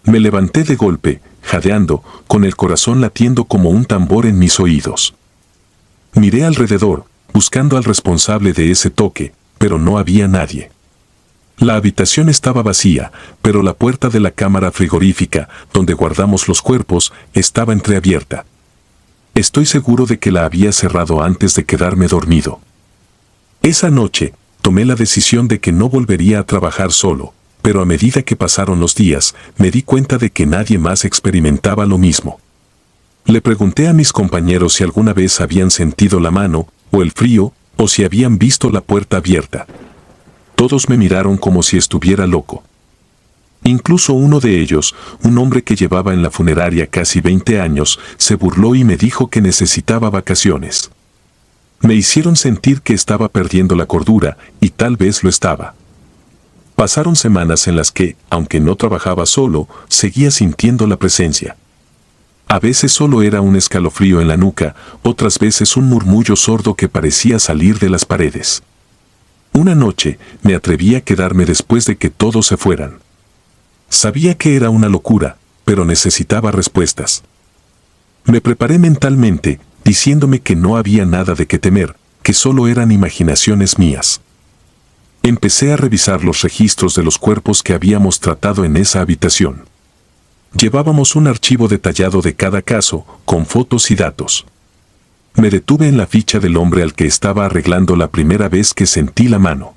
Me levanté de golpe, jadeando, con el corazón latiendo como un tambor en mis oídos. Miré alrededor, buscando al responsable de ese toque, pero no había nadie. La habitación estaba vacía, pero la puerta de la cámara frigorífica, donde guardamos los cuerpos, estaba entreabierta. Estoy seguro de que la había cerrado antes de quedarme dormido. Esa noche, tomé la decisión de que no volvería a trabajar solo, pero a medida que pasaron los días, me di cuenta de que nadie más experimentaba lo mismo. Le pregunté a mis compañeros si alguna vez habían sentido la mano, o el frío, o si habían visto la puerta abierta. Todos me miraron como si estuviera loco. Incluso uno de ellos, un hombre que llevaba en la funeraria casi 20 años, se burló y me dijo que necesitaba vacaciones. Me hicieron sentir que estaba perdiendo la cordura, y tal vez lo estaba. Pasaron semanas en las que, aunque no trabajaba solo, seguía sintiendo la presencia. A veces solo era un escalofrío en la nuca, otras veces un murmullo sordo que parecía salir de las paredes. Una noche, me atreví a quedarme después de que todos se fueran. Sabía que era una locura, pero necesitaba respuestas. Me preparé mentalmente, diciéndome que no había nada de qué temer, que solo eran imaginaciones mías. Empecé a revisar los registros de los cuerpos que habíamos tratado en esa habitación. Llevábamos un archivo detallado de cada caso, con fotos y datos. Me detuve en la ficha del hombre al que estaba arreglando la primera vez que sentí la mano.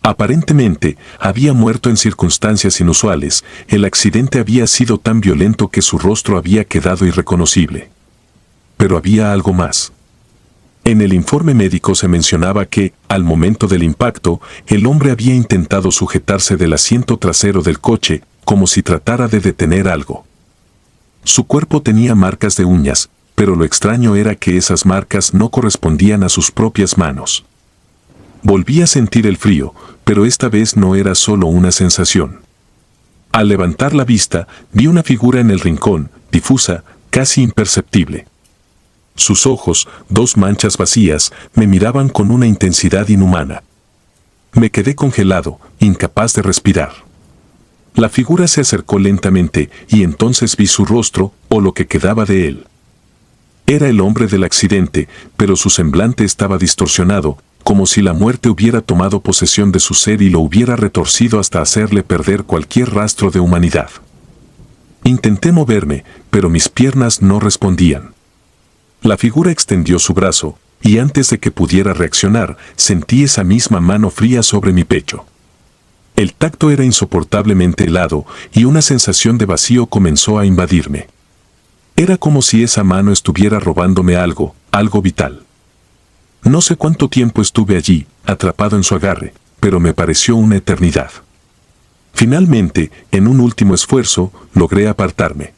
Aparentemente, había muerto en circunstancias inusuales, el accidente había sido tan violento que su rostro había quedado irreconocible. Pero había algo más. En el informe médico se mencionaba que, al momento del impacto, el hombre había intentado sujetarse del asiento trasero del coche, como si tratara de detener algo. Su cuerpo tenía marcas de uñas, pero lo extraño era que esas marcas no correspondían a sus propias manos. Volví a sentir el frío, pero esta vez no era solo una sensación. Al levantar la vista, vi una figura en el rincón, difusa, casi imperceptible. Sus ojos, dos manchas vacías, me miraban con una intensidad inhumana. Me quedé congelado, incapaz de respirar. La figura se acercó lentamente y entonces vi su rostro, o lo que quedaba de él. Era el hombre del accidente, pero su semblante estaba distorsionado, como si la muerte hubiera tomado posesión de su ser y lo hubiera retorcido hasta hacerle perder cualquier rastro de humanidad. Intenté moverme, pero mis piernas no respondían. La figura extendió su brazo, y antes de que pudiera reaccionar, sentí esa misma mano fría sobre mi pecho. El tacto era insoportablemente helado, y una sensación de vacío comenzó a invadirme. Era como si esa mano estuviera robándome algo, algo vital. No sé cuánto tiempo estuve allí, atrapado en su agarre, pero me pareció una eternidad. Finalmente, en un último esfuerzo, logré apartarme.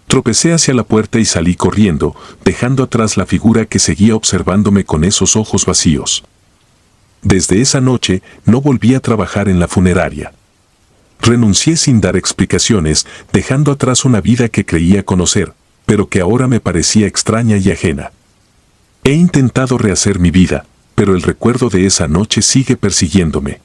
Tropecé hacia la puerta y salí corriendo, dejando atrás la figura que seguía observándome con esos ojos vacíos. Desde esa noche, no volví a trabajar en la funeraria. Renuncié sin dar explicaciones, dejando atrás una vida que creía conocer, pero que ahora me parecía extraña y ajena. He intentado rehacer mi vida, pero el recuerdo de esa noche sigue persiguiéndome.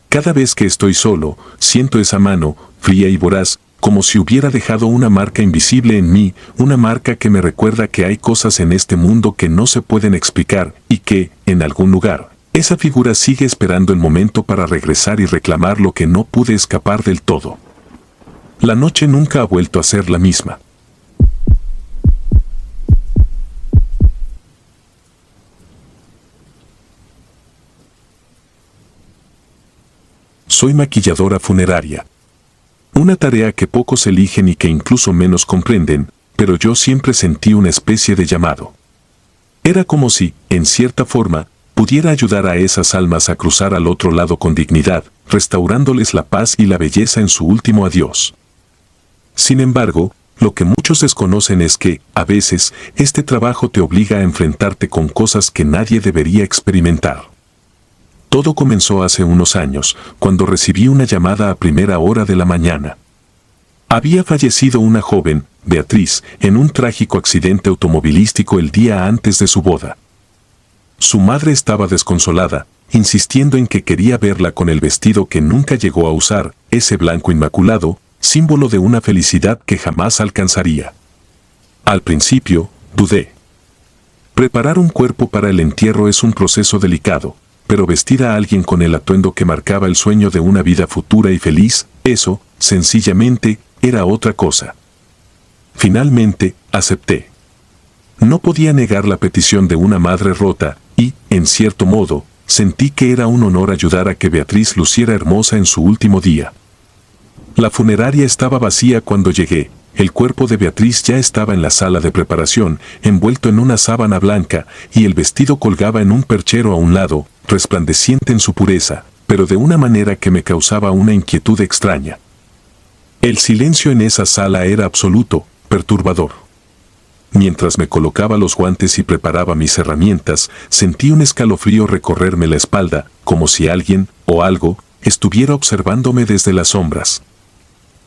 Cada vez que estoy solo, siento esa mano, fría y voraz, como si hubiera dejado una marca invisible en mí, una marca que me recuerda que hay cosas en este mundo que no se pueden explicar y que, en algún lugar, esa figura sigue esperando el momento para regresar y reclamar lo que no pude escapar del todo. La noche nunca ha vuelto a ser la misma. Soy maquilladora funeraria. Una tarea que pocos eligen y que incluso menos comprenden, pero yo siempre sentí una especie de llamado. Era como si, en cierta forma, pudiera ayudar a esas almas a cruzar al otro lado con dignidad, restaurándoles la paz y la belleza en su último adiós. Sin embargo, lo que muchos desconocen es que, a veces, este trabajo te obliga a enfrentarte con cosas que nadie debería experimentar. Todo comenzó hace unos años, cuando recibí una llamada a primera hora de la mañana. Había fallecido una joven, Beatriz, en un trágico accidente automovilístico el día antes de su boda. Su madre estaba desconsolada, insistiendo en que quería verla con el vestido que nunca llegó a usar, ese blanco inmaculado, símbolo de una felicidad que jamás alcanzaría. Al principio, dudé. Preparar un cuerpo para el entierro es un proceso delicado, pero vestir a alguien con el atuendo que marcaba el sueño de una vida futura y feliz, eso, sencillamente, era otra cosa. Finalmente, acepté. No podía negar la petición de una madre rota y, en cierto modo, sentí que era un honor ayudar a que Beatriz luciera hermosa en su último día. La funeraria estaba vacía cuando llegué. El cuerpo de Beatriz ya estaba en la sala de preparación, envuelto en una sábana blanca, y el vestido colgaba en un perchero a un lado, resplandeciente en su pureza, pero de una manera que me causaba una inquietud extraña. El silencio en esa sala era absoluto, perturbador. Mientras me colocaba los guantes y preparaba mis herramientas, sentí un escalofrío recorrerme la espalda, como si alguien, o algo, estuviera observándome desde las sombras.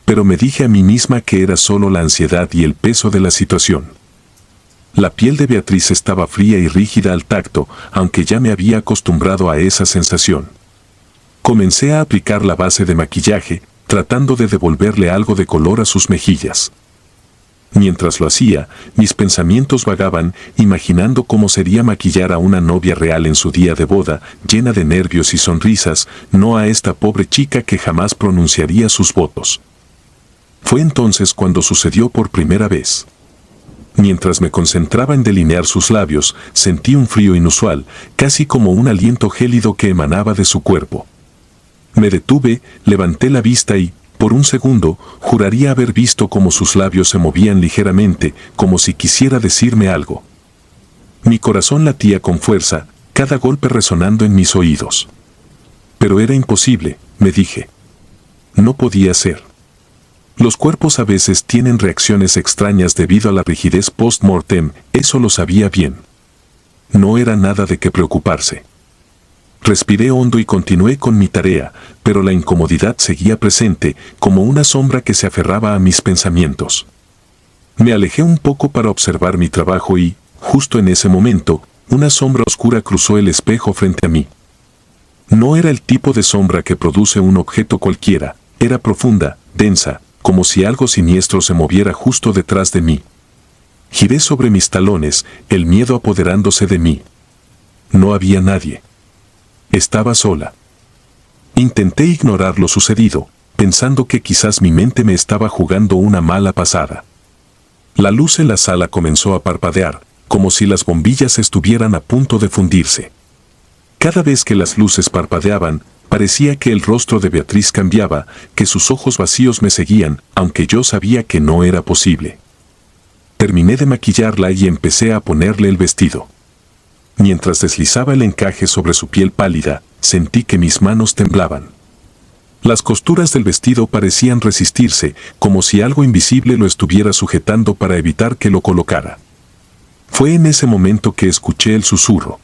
Pero me dije a mí misma que era solo la ansiedad y el peso de la situación. La piel de Beatriz estaba fría y rígida al tacto, aunque ya me había acostumbrado a esa sensación. Comencé a aplicar la base de maquillaje, tratando de devolverle algo de color a sus mejillas. Mientras lo hacía, mis pensamientos vagaban, imaginando cómo sería maquillar a una novia real en su día de boda, llena de nervios y sonrisas, no a esta pobre chica que jamás pronunciaría sus votos. Fue entonces cuando sucedió por primera vez. Mientras me concentraba en delinear sus labios, sentí un frío inusual, casi como un aliento gélido que emanaba de su cuerpo. Me detuve, levanté la vista y, por un segundo, juraría haber visto cómo sus labios se movían ligeramente, como si quisiera decirme algo. Mi corazón latía con fuerza, cada golpe resonando en mis oídos. Pero era imposible, me dije. No podía ser. Los cuerpos a veces tienen reacciones extrañas debido a la rigidez post-mortem, eso lo sabía bien. No era nada de qué preocuparse. Respiré hondo y continué con mi tarea, pero la incomodidad seguía presente, como una sombra que se aferraba a mis pensamientos. Me alejé un poco para observar mi trabajo y, justo en ese momento, una sombra oscura cruzó el espejo frente a mí. No era el tipo de sombra que produce un objeto cualquiera, era profunda, densa, como si algo siniestro se moviera justo detrás de mí. Giré sobre mis talones, el miedo apoderándose de mí. No había nadie. Estaba sola. Intenté ignorar lo sucedido, pensando que quizás mi mente me estaba jugando una mala pasada. La luz en la sala comenzó a parpadear, como si las bombillas estuvieran a punto de fundirse. Cada vez que las luces parpadeaban, parecía que el rostro de Beatriz cambiaba, que sus ojos vacíos me seguían, aunque yo sabía que no era posible. Terminé de maquillarla y empecé a ponerle el vestido. Mientras deslizaba el encaje sobre su piel pálida, sentí que mis manos temblaban. Las costuras del vestido parecían resistirse, como si algo invisible lo estuviera sujetando para evitar que lo colocara. Fue en ese momento que escuché el susurro.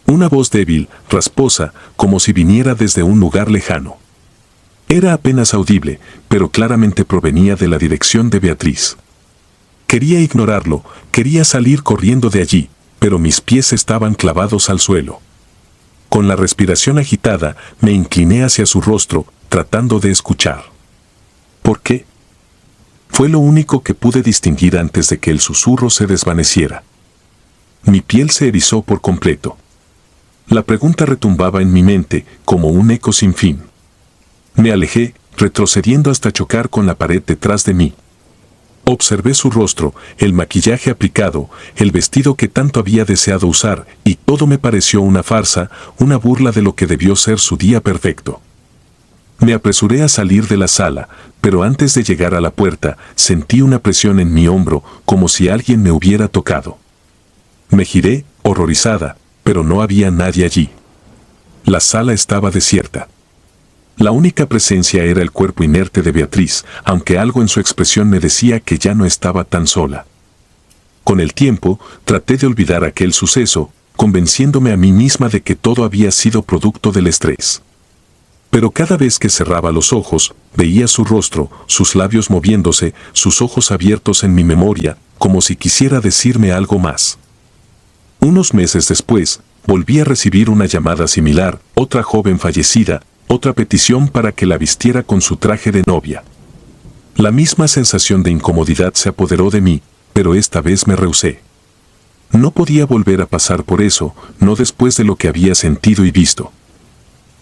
Una voz débil, rasposa, como si viniera desde un lugar lejano. Era apenas audible, pero claramente provenía de la dirección de Beatriz. Quería ignorarlo, quería salir corriendo de allí, pero mis pies estaban clavados al suelo. Con la respiración agitada, me incliné hacia su rostro, tratando de escuchar. ¿Por qué? Fue lo único que pude distinguir antes de que el susurro se desvaneciera. Mi piel se erizó por completo. La pregunta retumbaba en mi mente, como un eco sin fin. Me alejé, retrocediendo hasta chocar con la pared detrás de mí. Observé su rostro, el maquillaje aplicado, el vestido que tanto había deseado usar, y todo me pareció una farsa, una burla de lo que debió ser su día perfecto. Me apresuré a salir de la sala, pero antes de llegar a la puerta, sentí una presión en mi hombro, como si alguien me hubiera tocado. Me giré, horrorizada, pero no había nadie allí. La sala estaba desierta. La única presencia era el cuerpo inerte de Beatriz, aunque algo en su expresión me decía que ya no estaba tan sola. Con el tiempo, traté de olvidar aquel suceso, convenciéndome a mí misma de que todo había sido producto del estrés. Pero cada vez que cerraba los ojos, veía su rostro, sus labios moviéndose, sus ojos abiertos en mi memoria, como si quisiera decirme algo más. Unos meses después, volví a recibir una llamada similar, otra joven fallecida, otra petición para que la vistiera con su traje de novia. La misma sensación de incomodidad se apoderó de mí, pero esta vez me rehusé. No podía volver a pasar por eso, no después de lo que había sentido y visto.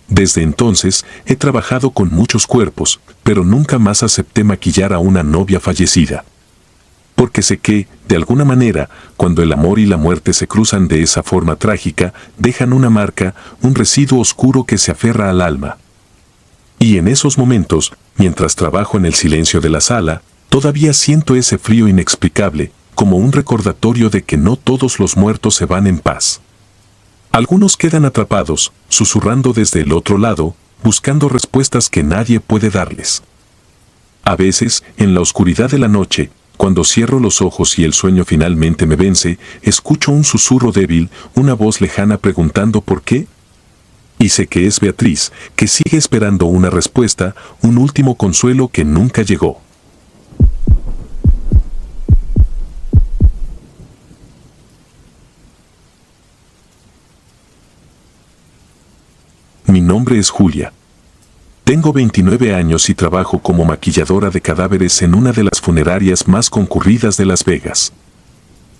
Desde entonces, he trabajado con muchos cuerpos, pero nunca más acepté maquillar a una novia fallecida. Porque sé que, de alguna manera, cuando el amor y la muerte se cruzan de esa forma trágica, dejan una marca, un residuo oscuro que se aferra al alma. Y en esos momentos, mientras trabajo en el silencio de la sala, todavía siento ese frío inexplicable, como un recordatorio de que no todos los muertos se van en paz. Algunos quedan atrapados, susurrando desde el otro lado, buscando respuestas que nadie puede darles. A veces, en la oscuridad de la noche, cuando cierro los ojos y el sueño finalmente me vence, escucho un susurro débil, una voz lejana preguntando por qué. Y sé que es Beatriz, que sigue esperando una respuesta, un último consuelo que nunca llegó. Mi nombre es Julia. Tengo 29 años y trabajo como maquilladora de cadáveres en una de las funerarias más concurridas de Las Vegas.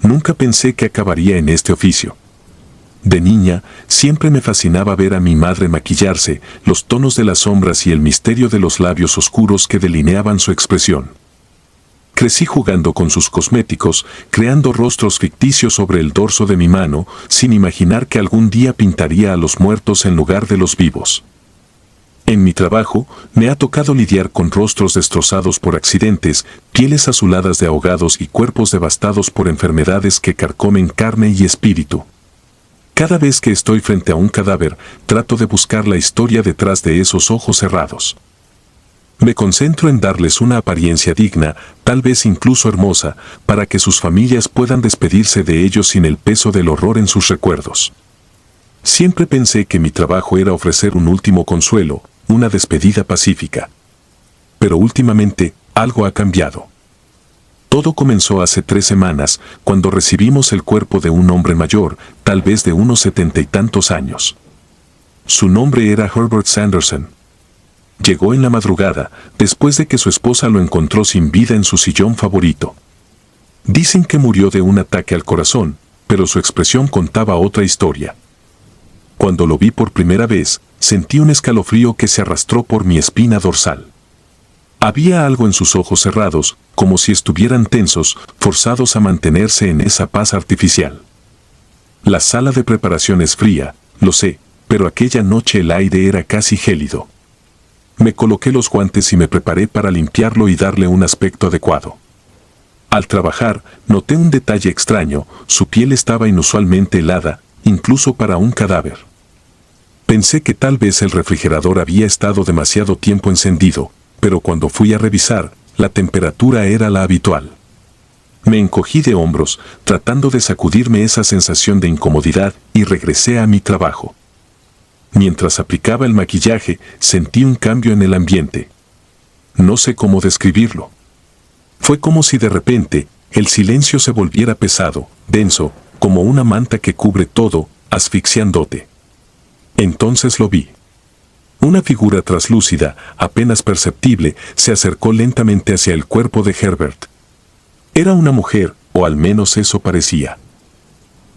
Nunca pensé que acabaría en este oficio. De niña, siempre me fascinaba ver a mi madre maquillarse, los tonos de las sombras y el misterio de los labios oscuros que delineaban su expresión. Crecí jugando con sus cosméticos, creando rostros ficticios sobre el dorso de mi mano, sin imaginar que algún día pintaría a los muertos en lugar de los vivos. En mi trabajo, me ha tocado lidiar con rostros destrozados por accidentes, pieles azuladas de ahogados y cuerpos devastados por enfermedades que carcomen carne y espíritu. Cada vez que estoy frente a un cadáver, trato de buscar la historia detrás de esos ojos cerrados. Me concentro en darles una apariencia digna, tal vez incluso hermosa, para que sus familias puedan despedirse de ellos sin el peso del horror en sus recuerdos. Siempre pensé que mi trabajo era ofrecer un último consuelo, una despedida pacífica. Pero últimamente, algo ha cambiado. Todo comenzó hace 3 semanas, cuando recibimos el cuerpo de un hombre mayor, tal vez de unos 70 y tantos años. Su nombre era Herbert Sanderson. Llegó en la madrugada, después de que su esposa lo encontró sin vida en su sillón favorito. Dicen que murió de un ataque al corazón, pero su expresión contaba otra historia. Cuando lo vi por primera vez, sentí un escalofrío que se arrastró por mi espina dorsal. Había algo en sus ojos cerrados, como si estuvieran tensos, forzados a mantenerse en esa paz artificial. La sala de preparación es fría, lo sé, pero aquella noche el aire era casi gélido. Me coloqué los guantes y me preparé para limpiarlo y darle un aspecto adecuado. Al trabajar, noté un detalle extraño, su piel estaba inusualmente helada, incluso para un cadáver. Pensé que tal vez el refrigerador había estado demasiado tiempo encendido, pero cuando fui a revisar, la temperatura era la habitual. Me encogí de hombros, tratando de sacudirme esa sensación de incomodidad, y regresé a mi trabajo. Mientras aplicaba el maquillaje, sentí un cambio en el ambiente. No sé cómo describirlo. Fue como si de repente, el silencio se volviera pesado, denso, como una manta que cubre todo, asfixiándote. Entonces lo vi. Una figura traslúcida, apenas perceptible, se acercó lentamente hacia el cuerpo de Herbert. Era una mujer, o al menos eso parecía.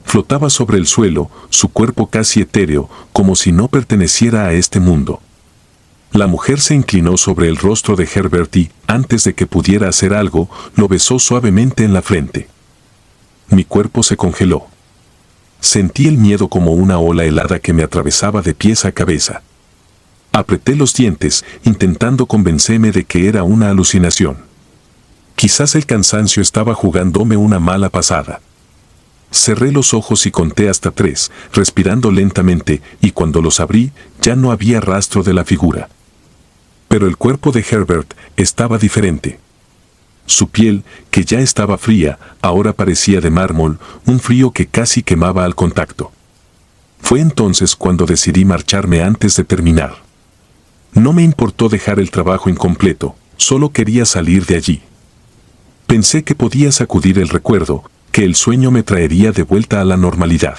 Flotaba sobre el suelo, su cuerpo casi etéreo, como si no perteneciera a este mundo. La mujer se inclinó sobre el rostro de Herbert y, antes de que pudiera hacer algo, lo besó suavemente en la frente. Mi cuerpo se congeló. Sentí el miedo como una ola helada que me atravesaba de pies a cabeza. Apreté los dientes, intentando convencerme de que era una alucinación. Quizás el cansancio estaba jugándome una mala pasada. Cerré los ojos y conté hasta 3, respirando lentamente, y cuando los abrí, ya no había rastro de la figura. Pero el cuerpo de Herbert estaba diferente. Su piel, que ya estaba fría, ahora parecía de mármol, un frío que casi quemaba al contacto. Fue entonces cuando decidí marcharme antes de terminar. No me importó dejar el trabajo incompleto, solo quería salir de allí. Pensé que podía sacudir el recuerdo, que el sueño me traería de vuelta a la normalidad.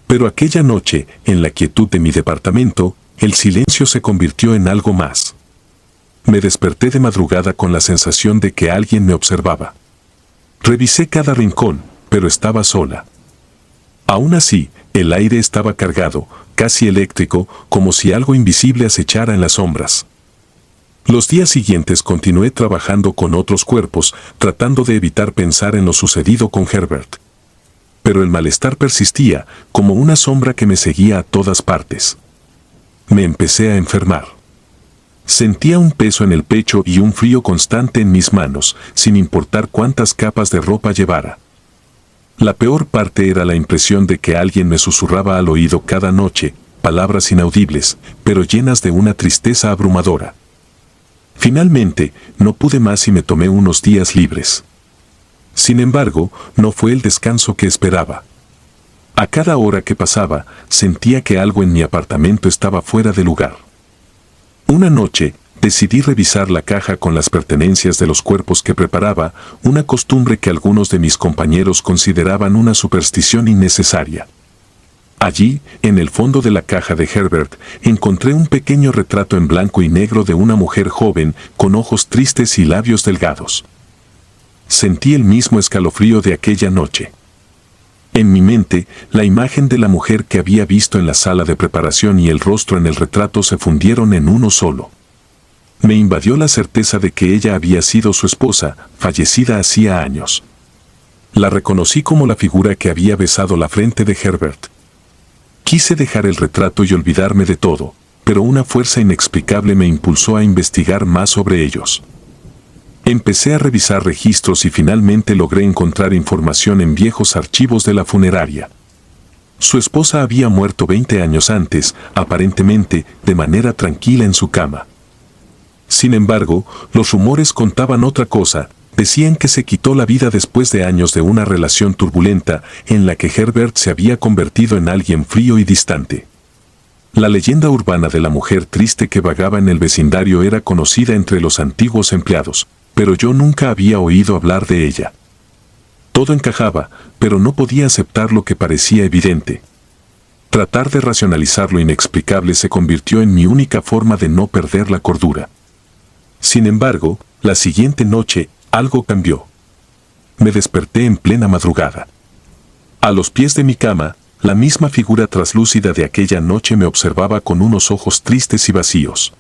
Pero aquella noche, en la quietud de mi departamento, el silencio se convirtió en algo más. Me desperté de madrugada con la sensación de que alguien me observaba. Revisé cada rincón, pero estaba sola. Aún así, el aire estaba cargado, casi eléctrico, como si algo invisible acechara en las sombras. Los días siguientes continué trabajando con otros cuerpos, tratando de evitar pensar en lo sucedido con Herbert. Pero el malestar persistía, como una sombra que me seguía a todas partes. Me empecé a enfermar. Sentía un peso en el pecho y un frío constante en mis manos, sin importar cuántas capas de ropa llevara. La peor parte era la impresión de que alguien me susurraba al oído cada noche, palabras inaudibles, pero llenas de una tristeza abrumadora. Finalmente, no pude más y me tomé unos días libres. Sin embargo, no fue el descanso que esperaba. A cada hora que pasaba, sentía que algo en mi apartamento estaba fuera de lugar. Una noche, decidí revisar la caja con las pertenencias de los cuerpos que preparaba, una costumbre que algunos de mis compañeros consideraban una superstición innecesaria. Allí, en el fondo de la caja de Herbert, encontré un pequeño retrato en blanco y negro de una mujer joven, con ojos tristes y labios delgados. Sentí el mismo escalofrío de aquella noche. En mi mente, la imagen de la mujer que había visto en la sala de preparación y el rostro en el retrato se fundieron en uno solo. Me invadió la certeza de que ella había sido su esposa, fallecida hacía años. La reconocí como la figura que había besado la frente de Herbert. Quise dejar el retrato y olvidarme de todo, pero una fuerza inexplicable me impulsó a investigar más sobre ellos. Empecé a revisar registros y finalmente logré encontrar información en viejos archivos de la funeraria. Su esposa había muerto 20 años antes, aparentemente de manera tranquila en su cama. Sin embargo, los rumores contaban otra cosa, decían que se quitó la vida después de años de una relación turbulenta en la que Herbert se había convertido en alguien frío y distante. La leyenda urbana de la mujer triste que vagaba en el vecindario era conocida entre los antiguos empleados, pero yo nunca había oído hablar de ella. Todo encajaba, pero no podía aceptar lo que parecía evidente. Tratar de racionalizar lo inexplicable se convirtió en mi única forma de no perder la cordura. Sin embargo, la siguiente noche, algo cambió. Me desperté en plena madrugada. A los pies de mi cama, la misma figura traslúcida de aquella noche me observaba con unos ojos tristes y vacíos.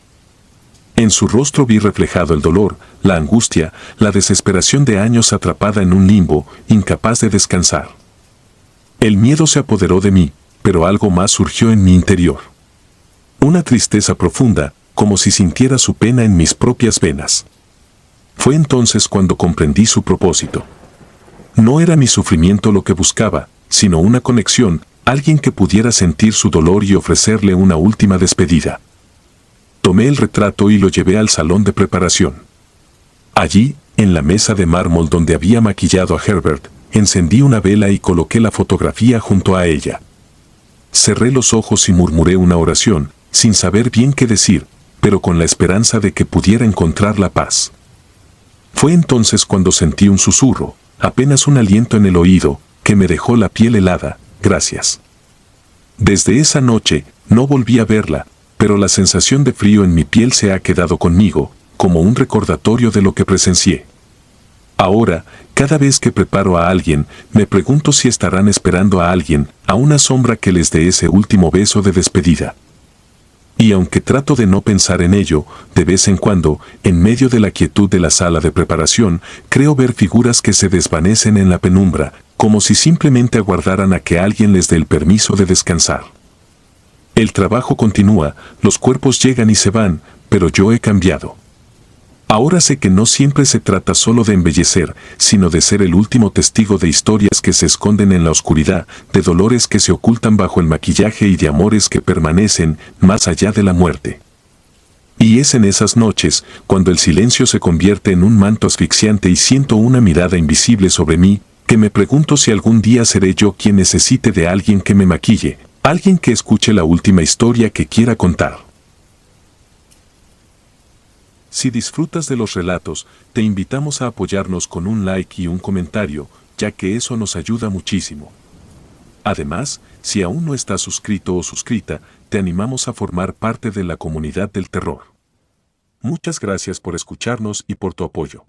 En su rostro vi reflejado el dolor, la angustia, la desesperación de años atrapada en un limbo, incapaz de descansar. El miedo se apoderó de mí, pero algo más surgió en mi interior. Una tristeza profunda, como si sintiera su pena en mis propias venas. Fue entonces cuando comprendí su propósito. No era mi sufrimiento lo que buscaba, sino una conexión, alguien que pudiera sentir su dolor y ofrecerle una última despedida. Tomé el retrato y lo llevé al salón de preparación. Allí, en la mesa de mármol donde había maquillado a Herbert, encendí una vela y coloqué la fotografía junto a ella. Cerré los ojos y murmuré una oración, sin saber bien qué decir, pero con la esperanza de que pudiera encontrar la paz. Fue entonces cuando sentí un susurro, apenas un aliento en el oído, que me dejó la piel helada. Gracias. Desde esa noche, no volví a verla, pero la sensación de frío en mi piel se ha quedado conmigo, como un recordatorio de lo que presencié. Ahora, cada vez que preparo a alguien, me pregunto si estarán esperando a alguien, a una sombra que les dé ese último beso de despedida. Y aunque trato de no pensar en ello, de vez en cuando, en medio de la quietud de la sala de preparación, creo ver figuras que se desvanecen en la penumbra, como si simplemente aguardaran a que alguien les dé el permiso de descansar. El trabajo continúa, los cuerpos llegan y se van, pero yo he cambiado. Ahora sé que no siempre se trata solo de embellecer, sino de ser el último testigo de historias que se esconden en la oscuridad, de dolores que se ocultan bajo el maquillaje y de amores que permanecen más allá de la muerte. Y es en esas noches, cuando el silencio se convierte en un manto asfixiante y siento una mirada invisible sobre mí, que me pregunto si algún día seré yo quien necesite de alguien que me maquille, alguien que escuche la última historia que quiera contar. Si disfrutas de los relatos, te invitamos a apoyarnos con un like y un comentario, ya que eso nos ayuda muchísimo. Además, si aún no estás suscrito o suscrita, te animamos a formar parte de la comunidad del terror. Muchas gracias por escucharnos y por tu apoyo.